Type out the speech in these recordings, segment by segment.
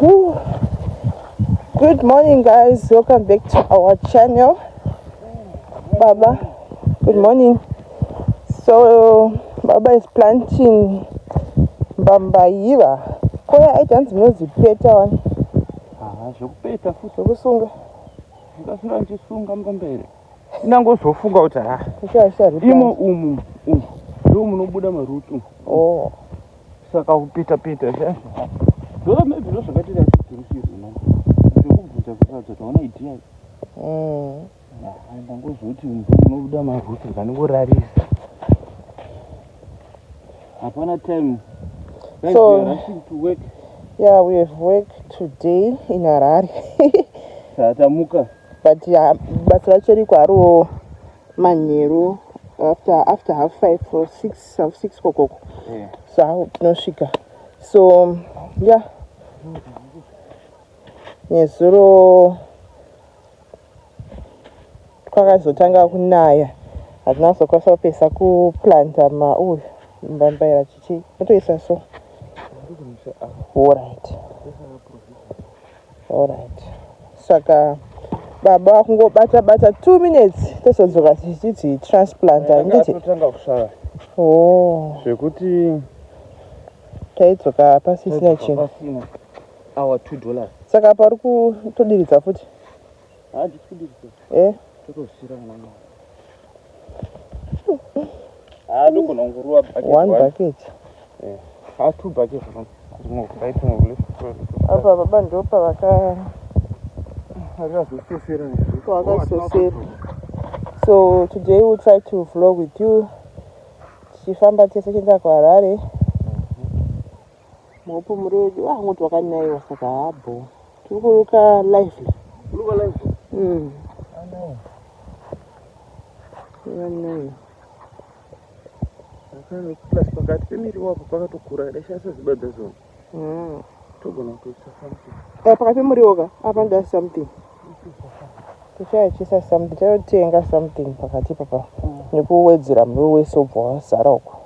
Whew. Good morning, guys. Welcome back to our channel. Baba, good morning. So Baba is planting bambaira. Koya aitanzi munozipeta wani? Zvokupeta futi Zvokusunga. ndikasunga ndichisunga mbambere inangozofunga kuti imo umu ndo munobuda marutu. Saka kupita ndo maybe ndo zvakatira kutirusirwa zvekubvunza kuratidza kuti hauna idea ndangozoti ndo munobuda marutu ndangorarisa hapana time. So we are rushing to work. Yeah, we have work today in Harare. Tamuka. But yeah, but actually kwaro manheru after 5:30 or 6 kokoko. Yeah. So no shika. So yeah. Nezuro kwakazotanga kunaya. Hatinazokwanisa kupesa kuplanta mbambaira chichi. Totoisa so. Alright. Saka baba kungobata 2 minutes tozodzoka tichiti transplanter nditi totanga kushaya. Zvekuti taidzoka pasisina chinhu. Our $2. Saka pari kutodiridza futi. Handisi kudiridza. Totosira mwana. Ndogona kunguruva bucket. 1 bucket. 2 buckets. Apa baba ndopa vakasosera. So today we'll try to vlog with you. Tichifamba tese tichienda kuHarare. Mupo muredu ngoti wakanaiwa saka habo. Tiri kuruka lively. Plus pakati pemiriwo apo pakatokura dashasa zibadza zona. Togona kuisa something. Pakati pemuriwo apa nda something. Tichaichisa something. Taitenga something pakati papa. Nekuwedzera muriwo wese ubva wazara uko.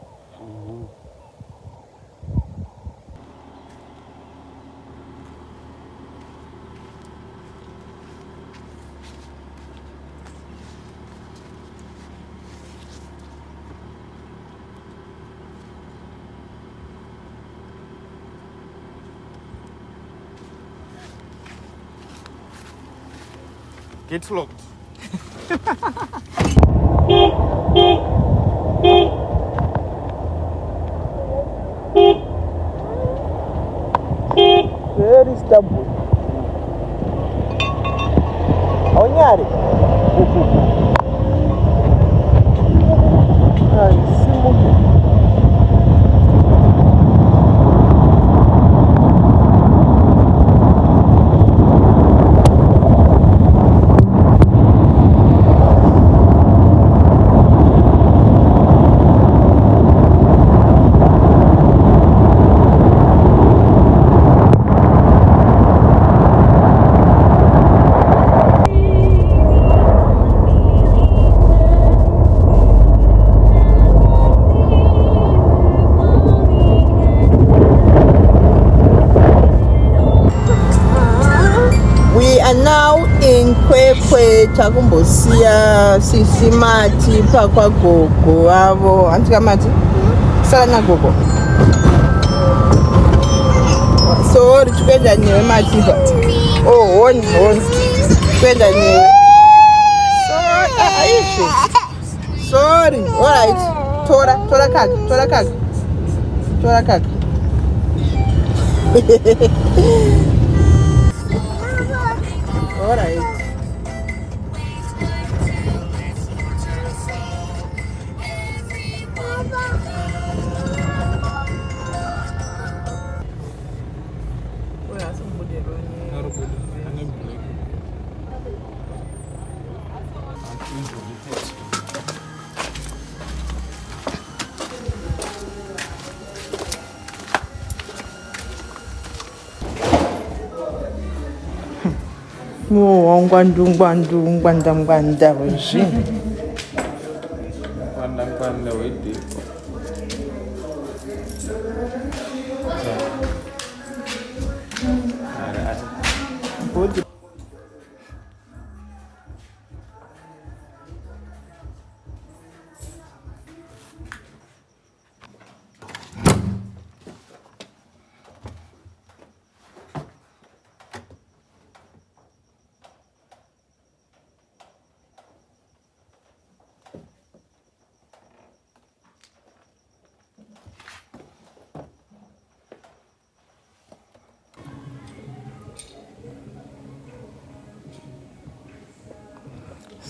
Gates locked. Very stubborn. Onyari. Simu. Takumbosiya sisimati pakwagogo avo handikamati kusara nagogo so richikuenda newe matipa honi kuenda newe sorry alright tora kaka alright. Ngwanda wezvinhu. Ngwanda wedeko.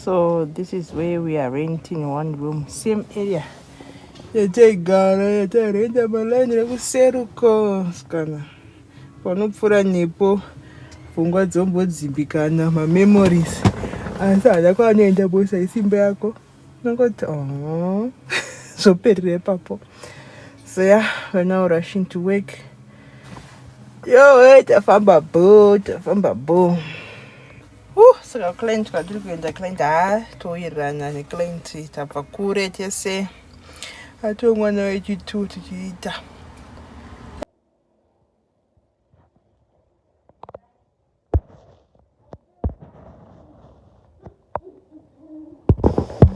So this is where we are renting one room, same area. Yatarenda malani rekuseruko skana panopfuura nepo pfungwa dzombodzimbikana mamemories asi hada kwanoenda bosa isimba yako unongoti zvoperera ipapo. So yeah, we're now rushing to work. Yo, tafamba bo. Saka client kwatiri kuenda client towirirana neclient tabva kure tese ato mwana wechitu tichiita.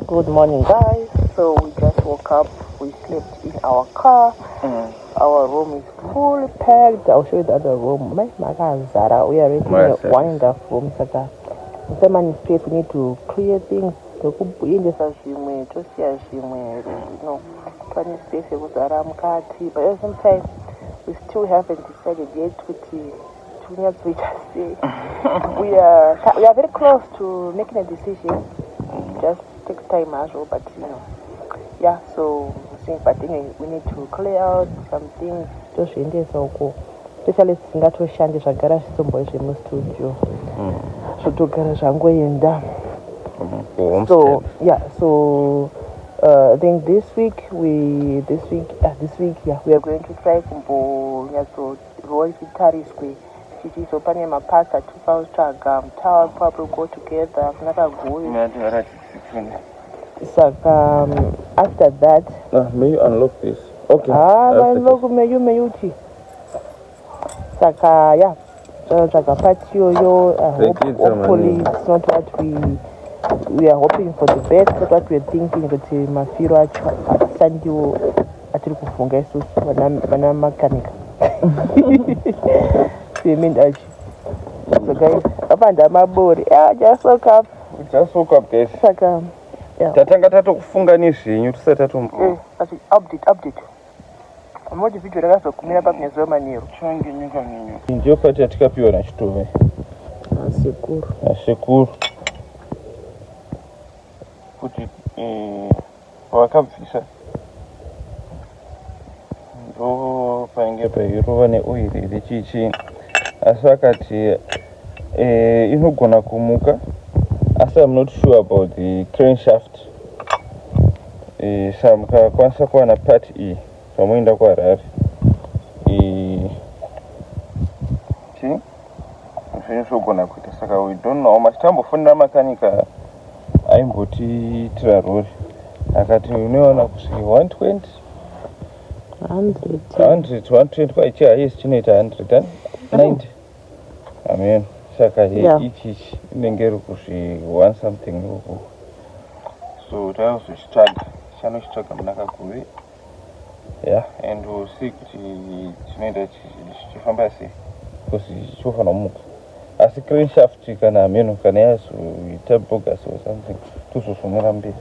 Good morning, guys. So we just woke up. We slept in our car. Our room is fully packed. I'll show you the other room. We are renting one and a half room. In space, we need to clear things. Funny space but sometimes we still haven't decided yet we are very close to making a decision. Just takes time as well, but yeah, so but anyway, we need to clear out some things especially singatoshandisa zvagara zvitombo zvemustudio zvotogara zvangoenda. So yeah, so I think this week we are going to try to roll chitariswe chichizo pane mapasta 2000 mtawa probably go together kunaka saka after that may you unlock this? Okay. unlock mayuti saka yeah, saka party yoyo hopefully it's not what we are hoping for the best, but what we are thinking kuti mafiro acho asandiwo atiri kufunga isusu vana makanika semendachi. So guys, apanda mabori just woke up guys. Saka tatanga tatokufunga nezvenyu tisati update amoti video rakazokumira pakunyazwa manheru change nyika nenyu ndiyo pati yatikapiwa nachitove asekuru kuti vakabvisa ndo painge pairova neoiri richichi asi vakati inogona kumuka asi I'm not sure about the crane shaft. Mukakwanisa kuwana part iyi pamoenda kuharare zvinozogona kuita saka we don't know. Machitambofundira makanika aimbotitira rori akati unoona kusvika 120 120 kwaichi highest chinoita 190 amen. Saka ichichi inenge iri kuzvi-1 something uku, so taizochitsvaga chanochitsvaga munaka kuve and we'll see kuti chinoenda chichifamba sei because chinofanira kumuka asi crane shaft kana meno kana yazoita bogus or something tozosumira mberi.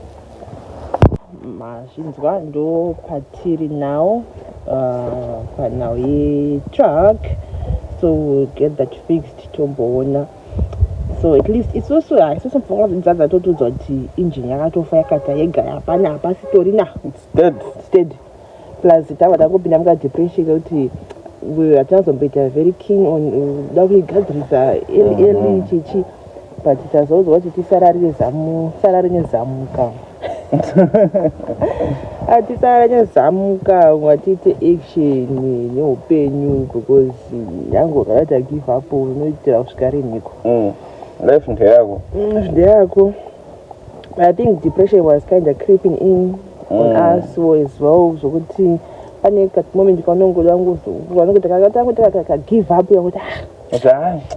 Mazvinzwa ndo patiri now panhau yetrack, so we'll get that fixed tomboona. So at least it's also pfungwa dzinzadza totudzwa kuti engine yakatofa yakata yega hapana hapasitorina it's dead plus tava tangopinda mukadepression kuti hatinazomboita very keen on da kuigadzirisa early chichi but tazoudzwa kuti tisarare nezamuka hatisarare nezamuka watiite action neupenyu because yangu ukaita give up unoitira kusvika riniko life ndeyako. But I think depression was kind of creeping in on us as well. So kuti pane moment kaunongoda ka give up yakuti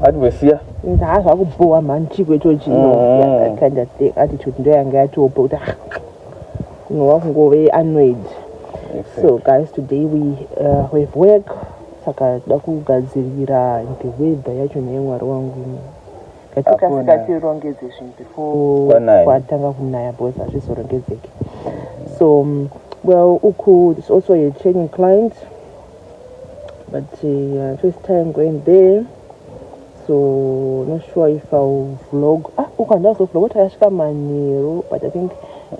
adivesiya zvakubowa mani chikwe chochi kind of thing attitude ndo yanga yatopa kuti wakungove annoyed. So guys, today we have work saka da kugadzirira the weather yacho neyemwari wangu katikasikatirongedze zvinhu before kwatanga kunaya because hazvizorongedzeki. So well uku is also a training client but first time going there, So not sure if I'll vlog. You can also vlog. What I ask Maniro, but I think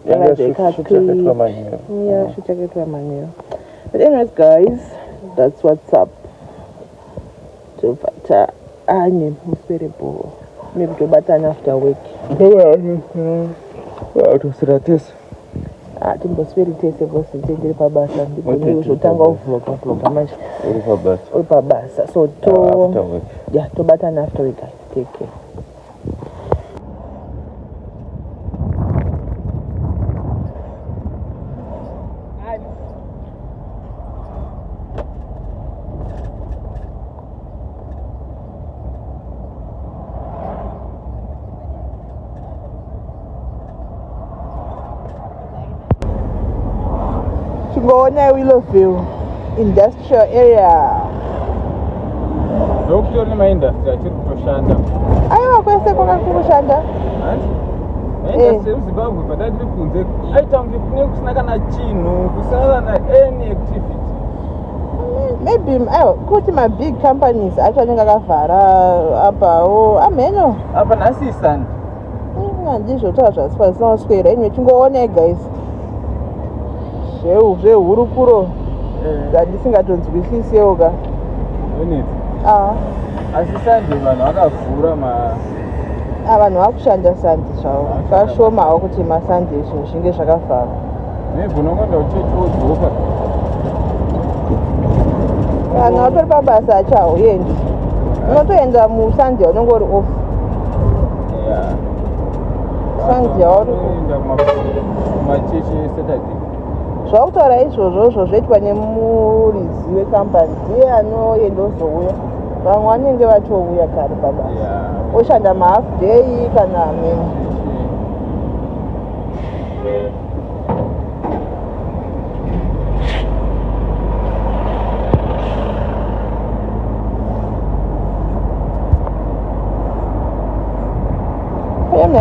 they can't clean. Yeah, should check it for Maniro. But anyways, guys, that's what's up. So, I'm hospitable. Maybe to button after week. Timboswiri bose tendere pabasa ndikuzotanga uvloga manje uri pabasa so tobatana after we guys take care. Chingona Willowville industrial area. Ndokutori maindustry achiri kutoshanda. Aiwa kwese kwakakushanda. Industry muZimbabwe padai tiri kunze aita kunge kune kusina kana chinhu kusina kana any activity. Maybe kuti ma big companies acho anenge akavhara apawo amhenyo apa nhasi Sunday. Handizvotaura zvasipa zvinoswera anyway chingoona guys zvehurukuro zvandisingatonzwisisewo ka asi Sunday vanhu vakavhura vanhu vakushanda Sunday zvavo kashomawo kuti maSunday zvinhu zvinge zvakavhara maybe unongoenda kuchechi wodzoka kana utori pabasa acho hauendi unotoenda muSunday unenge uri off Sunday aurienda kumachechi eSaturday. Zvakutaura izvozvo zvoitwa nemurizi wekampani ndiye anoenda ozouya vamwe vanenge vatouya kare pabasa oshanda mahalf day kana amene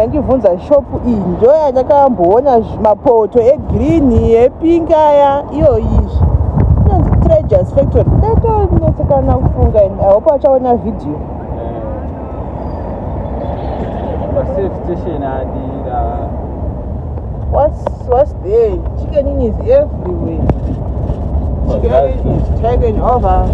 ndibvunza shopu iyi ndo yandakamboona mapoto egreen epink aya iyo izvi inonzi Treasures Factory ndatonetsekana kufunga hope vachaona video station adira what's there chicken is everywhere chicken is taken over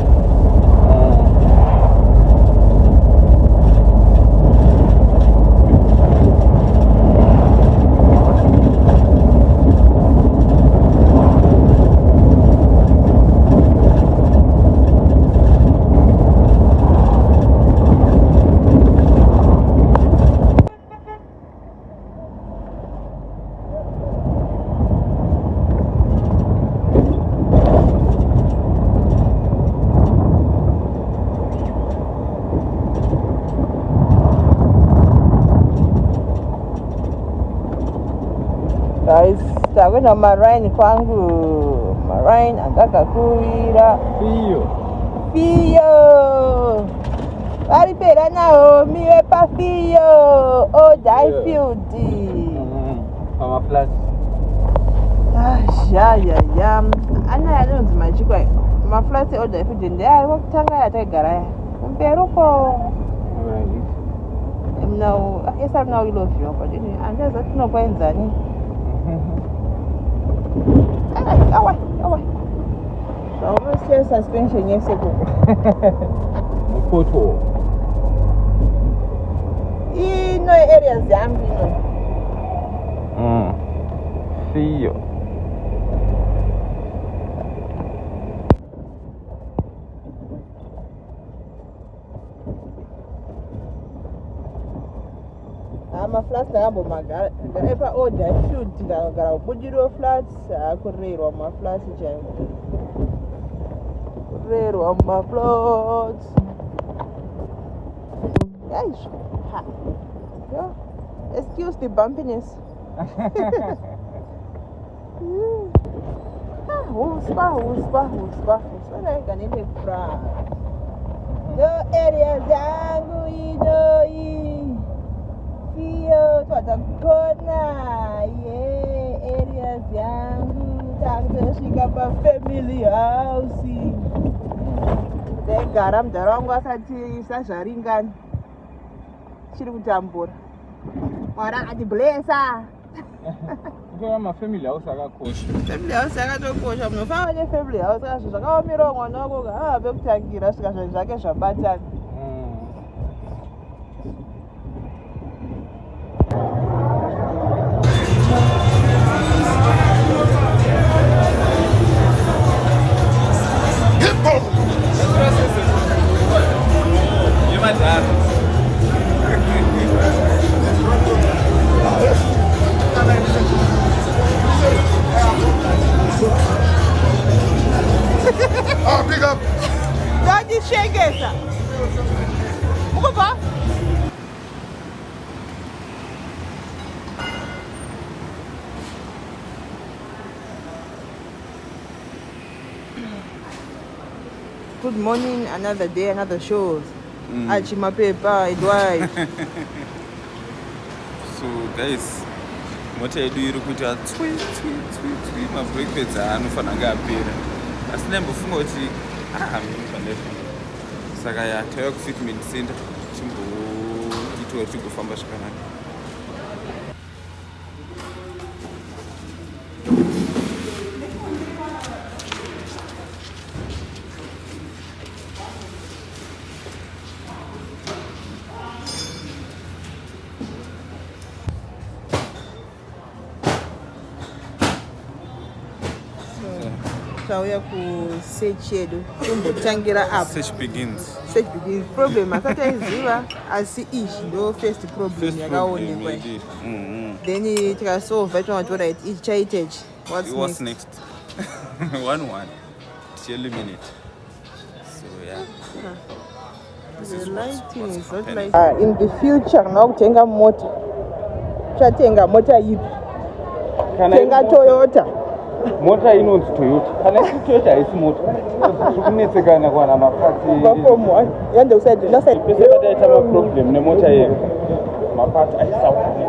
guys, takwenda marine kwangu marine andakakuwira fiyo varipera nawo miwe pafiyo odaifield pamaflat yaya ana anonzi machikwa maflat eodaifield ndeari kwakutanga yataigara ya kumberi uko esari nawo ilovhiwa but andazati tinokwaenzani zvaunosea suspension yese mupoto ino areas yangu ino fiyo maflats ndakambomagara epaorder field ndakagara kubudiriwo flats kurerwa mumaflats chaiko kurerwa mumaflats yaizvo excuse the bumpiness huswa ndaiga nende fra ndo area dzangu inoi fiyo twatakona areas yangu takutosvika pafamily house ndaigara mudhara wangu asati sazvaringani chiri kutambura. Mwari akatiblesa. Kutora mafamily house akakosha. Family house yakatokosha. Munofamba nefamily house kana zvinhu zvakaomerawo mwana wako haave kutangira svika zvinhu zvake zvabatana. Oh, big up! Don't shake it. Over. Good morning, another day, another show. Achima paper, Edward. So guys, mota yedu iri kuita tswi mabreak pads anofana nga apera. Asi ndambofunga kuti mimi pandefu. Saka ya taiwa kufitment center chimboitwa chigofamba zvakanaka. Tauya kusearch yedu tombotangira apo. Search begins. Problem asati aiziva asi ichi ndo first problem yakaonekwa. Then tikasolve tomatora ichi chaitechi. What's next? 1-1 to eliminate. So yeah. The lighting is not like in the future nakutenga mota. Chatenga mota ipi? Tenga Toyota. Mota inonzi Toyota. Kana isi Toyota haisi mota. Zvikunetsekana kuwana mapatsi. Vafomo yande usaidi ndasai. Pese pataita maproblem nemota yedu. Mapatsi aisaukani.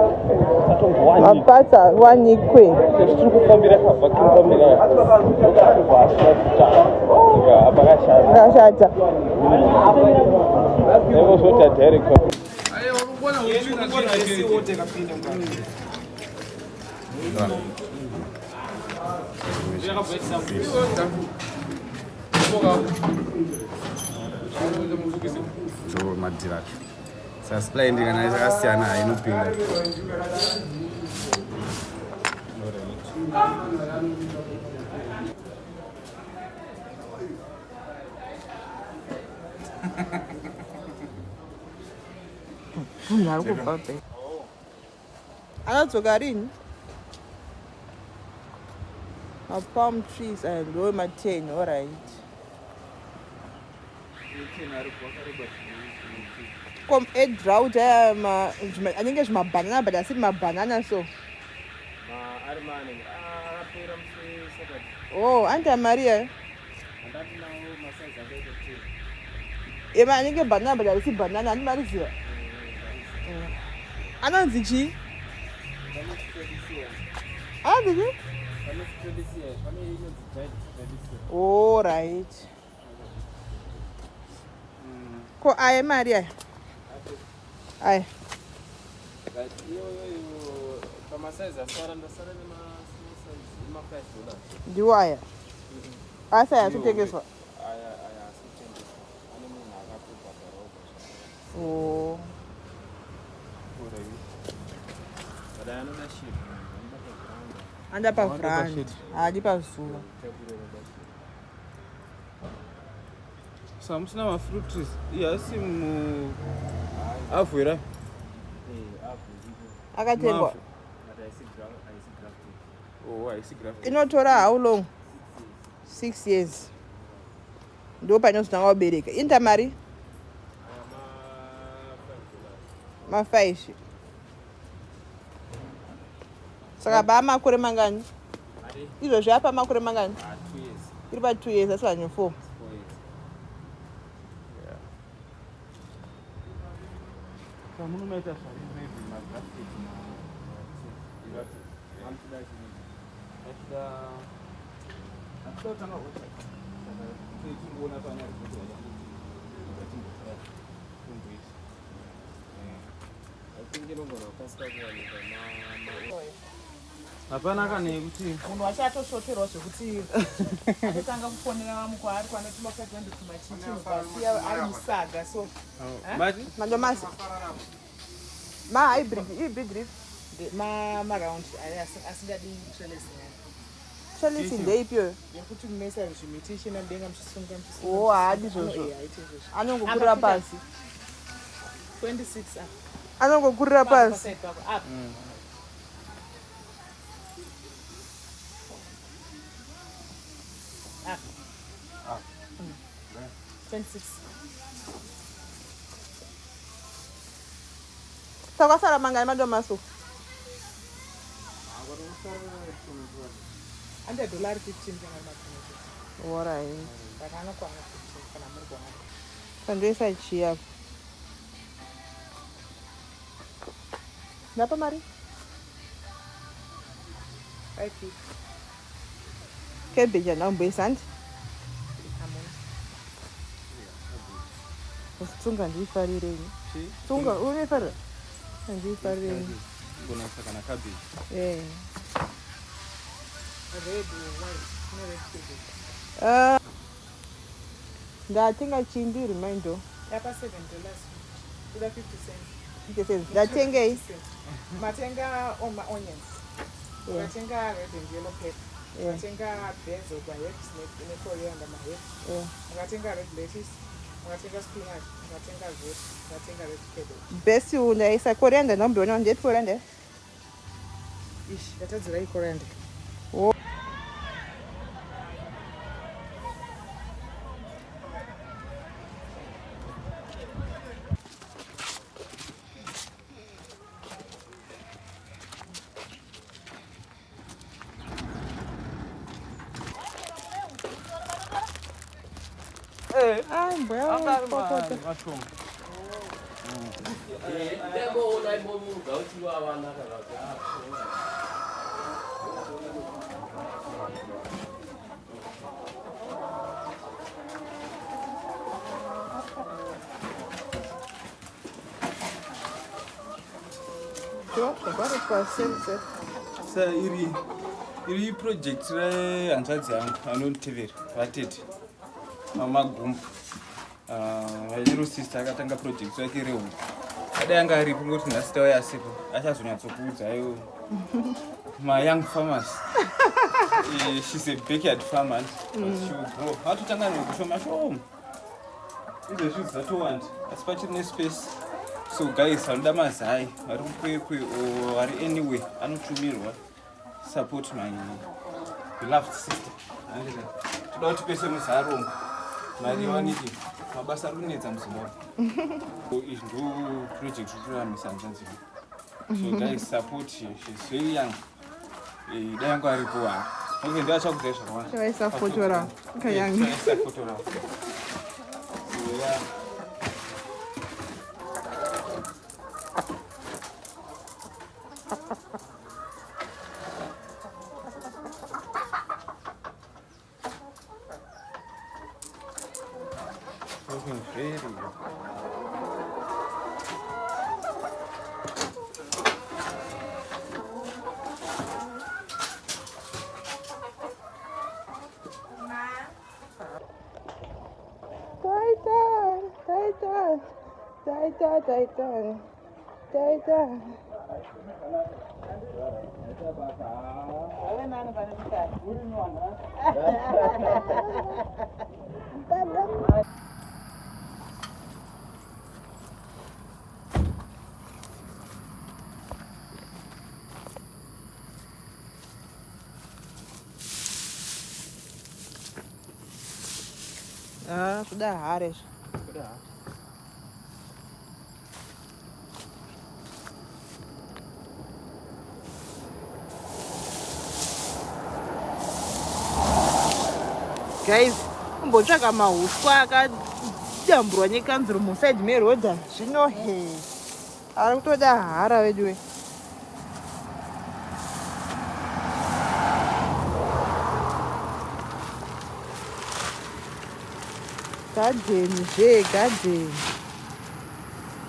Satongowani. Mapatsi awanikwe. Tiri kufambira kavhakirifambira. Akashata. Nevo zvota director. Ayo, unobona uchini wote kapinda mkani. So madira. Sa supply ndi kana yakasiyana hainopinda. Narukubva. Akadzoka rini? Palm trees and Roma 10, all right. Come a drought, I think it's my banana, but I see my banana so. Oh, Auntie Maria. I think a banana, but I see banana and Maria. I don't think she. Ah, did you? All right. Ko aye Maria. Aye. Do I? I say I should take this one. Oh. Anda pa front. Ali pa zuwa. Samusina mafruit trees. Yasi mu avwera. Akatengwa. Oh, I see graphic. Inotora how long? 6 years. Ndo painozvina wabereka. Intamari? Ma5. Saka ba makore mangani? Izvozvo apa makore mangani? 2 years. Iri pa 2 years, asi vanhu 4. 4 years. Yeah. Munomaita zvarirevi magraphic hapana kana yekuti munhu achatoshoterwa zvekuti atotanga kufonera mukwaari kwanoti makati vandotuma chichinoasiya ari musaga so mandomasi mahybrid rif maraund asingadi trelisi ndeipiyo yekuti mumesa zvimiti ichina mudenga muchisunga haadi izvozvo anongokurira pasi 26 anongokurira pasi 26 takwasara mangani madomaso $100 15 kana orai anokwana 15 kana muri bona kandoisa chia napa mari 5 cabbage naumboisandi tsunga ndiifarirei tsunga unefarira ndiifarirei bonasa kana cabbage red white red ndatenga chindi remindo yapa $7 kuda 50 cents ndatengei matenga onions matenga red and yellow pepper matenga basil herbs ne coriander herbs matenga red lettuce matenga spinach matenga veg matenga red cabbage besi unaisa coriander nombiona ndeti coriander ndatadzira coriander sa iri project rehanzvadzi yangu anonditevera vatete mamagumbu vairo sister akatanga project yake rehuku adai anga aripo ngoti nhasi tauya asipo achazonyatsokuudzaiwo mayoung farmers she's a backyard farmer shiugrow atotanga nekushoma shoma izvezvi dzatowanda asi pachiri nespace so guys vanoda mazai vari kukwekwe or vari anyway anotumirwa support my beloved sister toda kuti pese muzarongo mari waniki mabasa runetsa muzimbabwe izvi ndo project rikuramisa nzanzibar so guys support she's very young dai yangu aripo wari okay ndavachakudzai zvakawanda chavaisafotora kayangi looking very good. Titan. Kuda Harare. Guys, mbotsvaka mahuswa akadamburwa nekanzuru musaidi merodha zvino ari kutoda hara vedu gadheni gadheni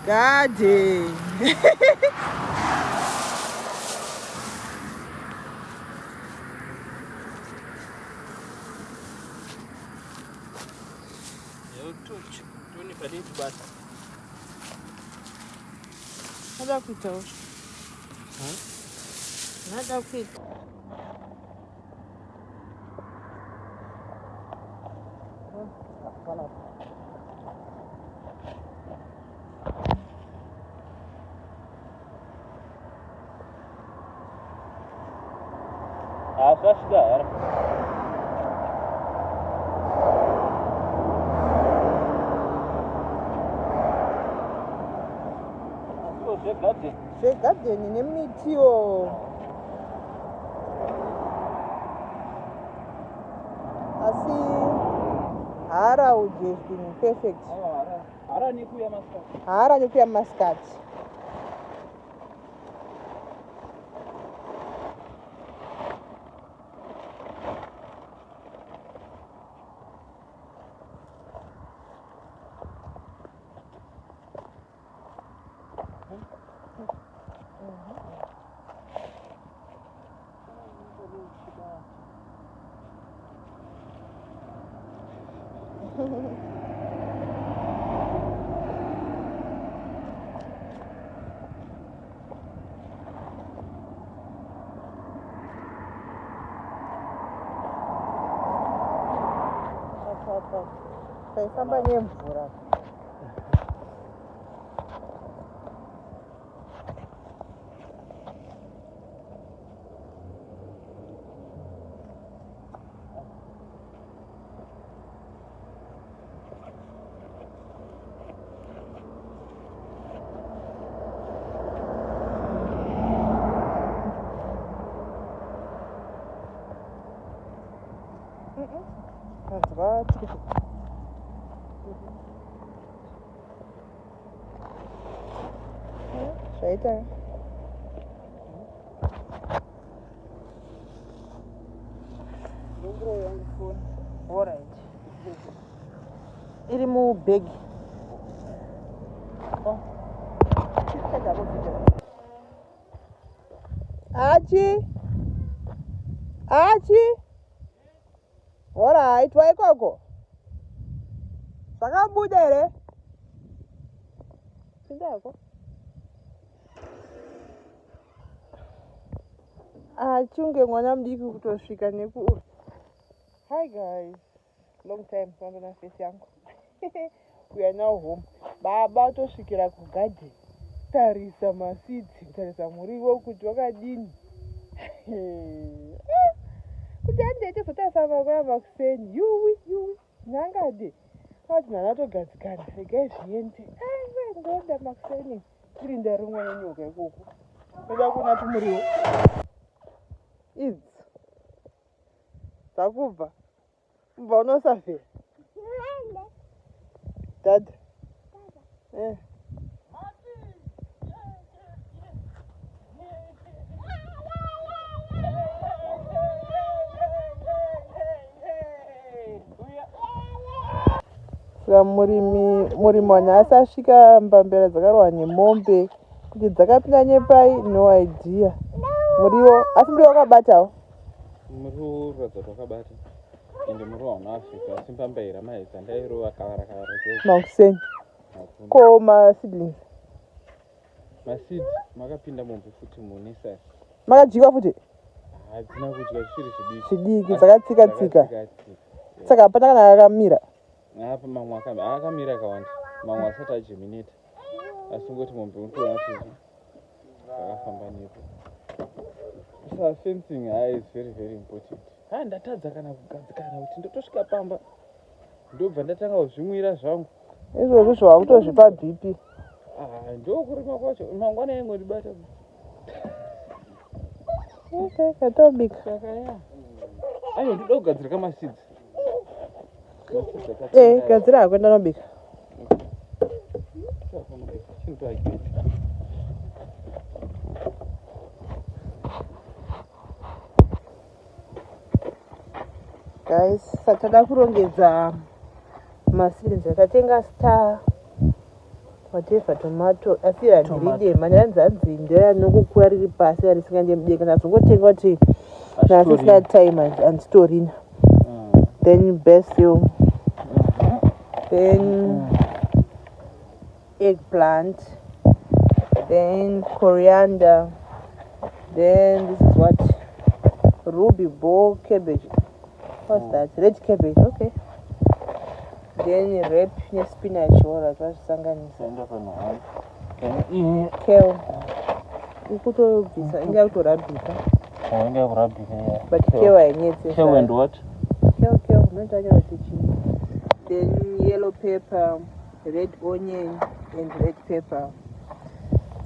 Garden. Nada kuita usho. Nada kuita. Asashidara. Zvegadheni nemitiwo. Asi Hara would have been perfect. Hara nikuya Muscat. Kaifamba nemvura. Zvaita alright. Iri mubhegi. Achi. Alright, waikoko. Zvakabuda here? Sindako. Achunge mwana mudiki kutosvika neku. Hi guys. Long time kwandona face yangu. We are now home. Baba tosvikira kugarden. Tarisa masidzi, tarisa muriwo kuti wakadini. Kuti handete zotasava kwava kuseni. Yuwi. Nangade. Ati nanatogadzikana. Regai zviende. Ndoda makuseni. Kurinda rumwe nenyoka ikoko. Ndoda kuona tumuriwo. Idzi. Dzakubva. Kubva unosafira. Dada. Murimi wanyasi asvika mbambera dzakarohwa nemombe kuti dzakapinda nepai, no idea. Muriwo asi muriwo wakabatawo. Muriwo uratidza kuti wakabata. Ende muriwo unoafrika asi mbambaira maedza ndairova kavara makuseni. Ko maseedlings. Maseeds makapinda mombe futi munesari. Makadyiwa futi? Hadzina kudya zvichiri zvidiki dzakatsika. Saka hapana kana akamira. Apa mamwe akamira akawanda. Mamwe asati ageminate. Asi ngoti mombe unotoona kuti zvakafamba nepo. So fencing is very very important. Ndatadza kana kugadzikana kuti ndotosvika pamba ndobva ndatanga kuzvimwira zvangu. Izvozvo zvawakutozvipa BP. Ndokurima kwacho mangwana ingondibata. Okay, katobika. Saka ya. Ayo ndoda kugadzira kamaseeds. Gadzira hako ndanobika. Guys, satada kurongedza maseeds. Tatenga star. whatever tomato asi randiride manyanzanzi ndeanokukuwa riri pasi risingandemudenga nazongotenga kuti nasisina time handitorina then basil then eggplant then coriander then this is what ruby ball cabbage. What's that? Red cabbage. Okay. Then red spinach or vachisanganisa. Kale. Ukutobvisa inga kutorabika. Inga kurabika, yeah. But kale hainetsi. Kale and what? Kale. Unotaura tichini. Then yellow pepper, red onion and red pepper.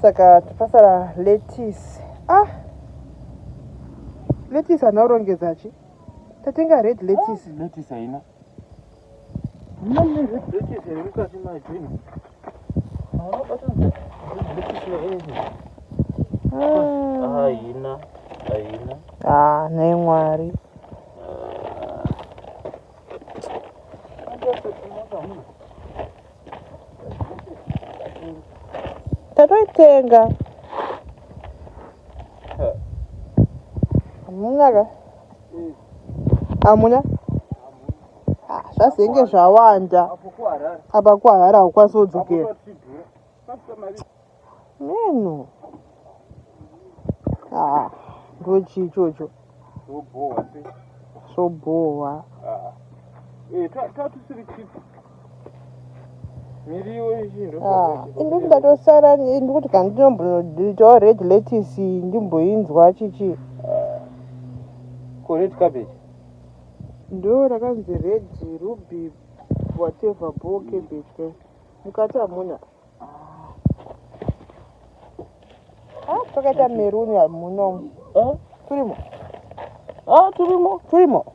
Saka pasara lettuce. Lettuce anarongezachi. Tatenga red lettuce. Lettuce haina. Nani red lettuce iri mukati majini. Haunabata lettuce neanything. Haina. Naye Mwari. Tatoitenga. Amunaka. Amuna? Zvazenge zvawanda. Apa kuHarare haukwanisi kudzokera. Meno. Ndochi ichocho. Zvobohwa. Indoti ndatosara ndikuti kana ndinomboditawo red lettuce ndimboinzwa chichi. Red cabbage. Ndo rakanzi red ruby whatever ball cabbage. Mukati hamuna. Pakaita meruni hamuna. Turimo. Turimo.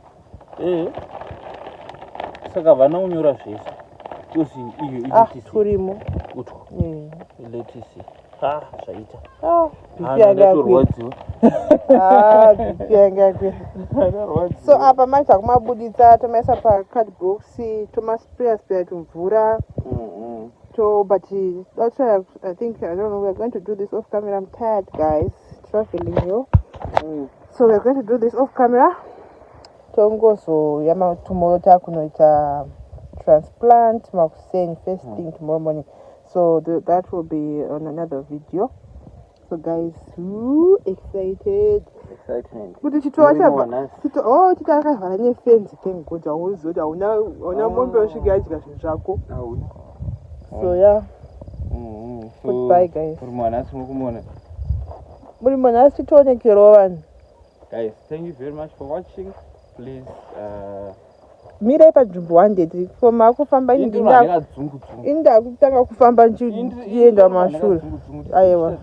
Saka vana unyora zvese. Kusi iyo lettuce. Turimo. Utwa. Lettuce. Zvaita. Bipi yanga kwira. So apa maita kumabuditsa tomaisa pacardbox tomaspreya tumvura. But also I think I don't know, we're going to do this off camera. I'm tired, guys, traveling here. So we're going to do this off camera. Tongozo yama tomorrow takunoita transplant makuseni first thing tomorrow morning. So that will be on another video. So guys, excited. Kuti chitowa chitakavhara nefenzi, thank God. Hauzoti hauna mombe usvika adya zvinhu zvako. So yeah. Goodbye, guys. Muri manhasi titoonekerawo vanhu. Guys, thank you very much for watching. Please mirai panzvimbo 100 koma kufamba inda kutanga kufamba ndienda mashure. Aiwa.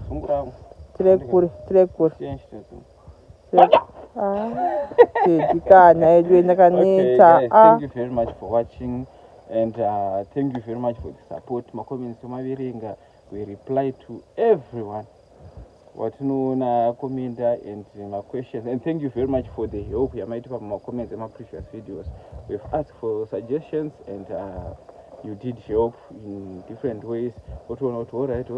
Tiri kure. Kana edu ndakaneta. Thank you very much for watching. And thank you very much for the support. My comments maverenga, we reply to everyone. What no comment and my questions. And thank you very much for the help you might have my comments in my previous videos. We've asked for suggestions and you did help in different ways. What not all right.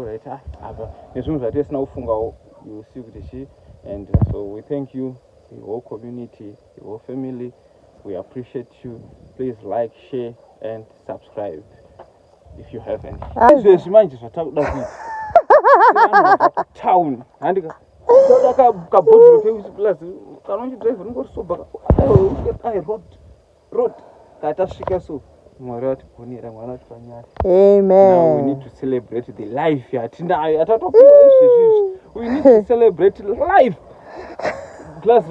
As soon as I just now funga you see with the and so we thank you, the whole community, the whole family. We appreciate you. Please like, share and subscribe if you haven't. Town and Amen. Now we need to celebrate the life. We need to celebrate life. Glass